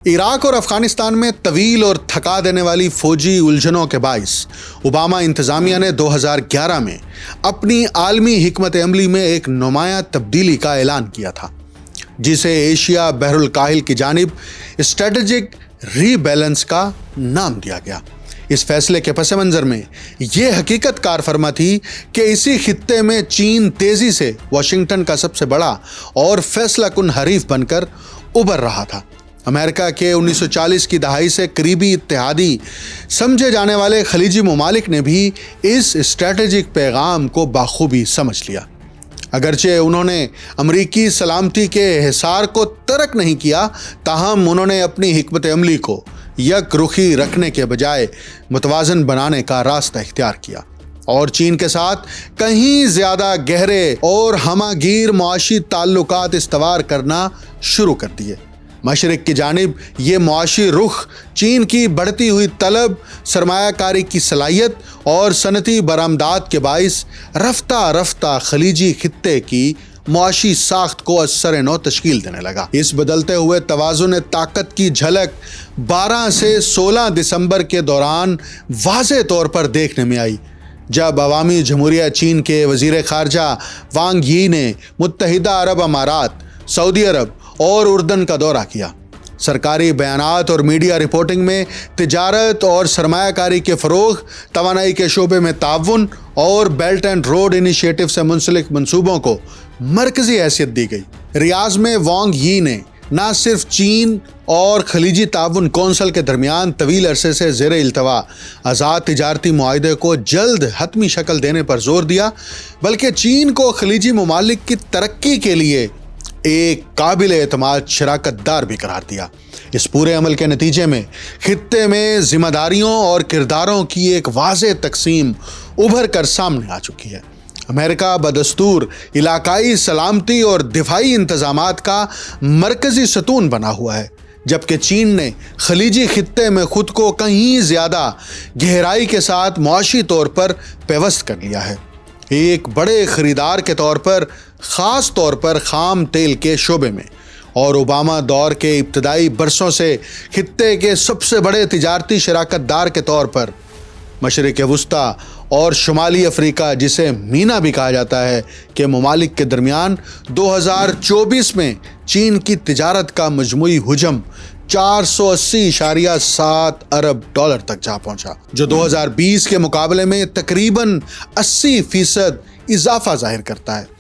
عراق اور افغانستان میں طویل اور تھکا دینے والی فوجی الجھنوں کے باعث اوباما انتظامیہ نے 2011 میں اپنی عالمی حکمت عملی میں ایک نمایاں تبدیلی کا اعلان کیا تھا، جسے ایشیا بحر الکاہل کی جانب اسٹریٹجک ری بیلنس کا نام دیا گیا۔ اس فیصلے کے پس منظر میں یہ حقیقت کار فرما تھی کہ اسی خطے میں چین تیزی سے واشنگٹن کا سب سے بڑا اور فیصلہ کن حریف بن کر ابھر رہا تھا۔ امریکہ کے 1940 کی دہائی سے قریبی اتحادی سمجھے جانے والے خلیجی ممالک نے بھی اس اسٹریٹجک پیغام کو بخوبی سمجھ لیا۔ اگرچہ انہوں نے امریکی سلامتی کے حصار کو ترک نہیں کیا، تاہم انہوں نے اپنی حکمت عملی کو یک رخی رکھنے کے بجائے متوازن بنانے کا راستہ اختیار کیا اور چین کے ساتھ کہیں زیادہ گہرے اور ہمہ گیر معاشی تعلقات استوار کرنا شروع کر دیے۔ مشرق کی جانب یہ معاشی رخ چین کی بڑھتی ہوئی طلب، سرمایہ کاری کی صلاحیت اور صنعتی برآمدات کے باعث رفتہ رفتہ خلیجی خطے کی معاشی ساخت کو از سر نو تشکیل دینے لگا۔ اس بدلتے ہوئے توازن طاقت کی جھلک 12 سے 16 دسمبر کے دوران واضح طور پر دیکھنے میں آئی، جب عوامی جمہوریہ چین کے وزیر خارجہ وانگ یی نے متحدہ عرب امارات، سعودی عرب اور اردن کا دورہ کیا۔ سرکاری بیانات اور میڈیا رپورٹنگ میں تجارت اور سرمایہ کاری کے فروغ، توانائی کے شعبے میں تعاون اور بیلٹ اینڈ روڈ انیشیٹو سے منسلک منصوبوں کو مرکزی حیثیت دی گئی۔ ریاض میں وانگ یی نے نہ صرف چین اور خلیجی تعاون کونسل کے درمیان طویل عرصے سے زیر التوا آزاد تجارتی معاہدے کو جلد حتمی شکل دینے پر زور دیا، بلکہ چین کو خلیجی ممالک کی ترقی کے لیے ایک قابل اعتماد شراکت دار بھی قرار دیا۔ اس پورے عمل کے نتیجے میں خطے میں ذمہ داریوں اور کرداروں کی ایک واضح تقسیم ابھر کر سامنے آ چکی ہے۔ امریکہ بدستور علاقائی سلامتی اور دفاعی انتظامات کا مرکزی ستون بنا ہوا ہے، جبکہ چین نے خلیجی خطے میں خود کو کہیں زیادہ گہرائی کے ساتھ معاشی طور پر پیوست کر لیا ہے، ایک بڑے خریدار کے طور پر، خاص طور پر خام تیل کے شعبے میں، اور اوباما دور کے ابتدائی برسوں سے خطے کے سب سے بڑے تجارتی شراکت دار کے طور پر۔ مشرق وسطیٰ اور شمالی افریقہ، جسے مینا بھی کہا جاتا ہے، کے ممالک کے درمیان 2024 میں چین کی تجارت کا مجموعی حجم 480.7 ارب ڈالر تک جا پہنچا، جو 2020 کے مقابلے میں تقریباً 80% اضافہ ظاہر کرتا ہے۔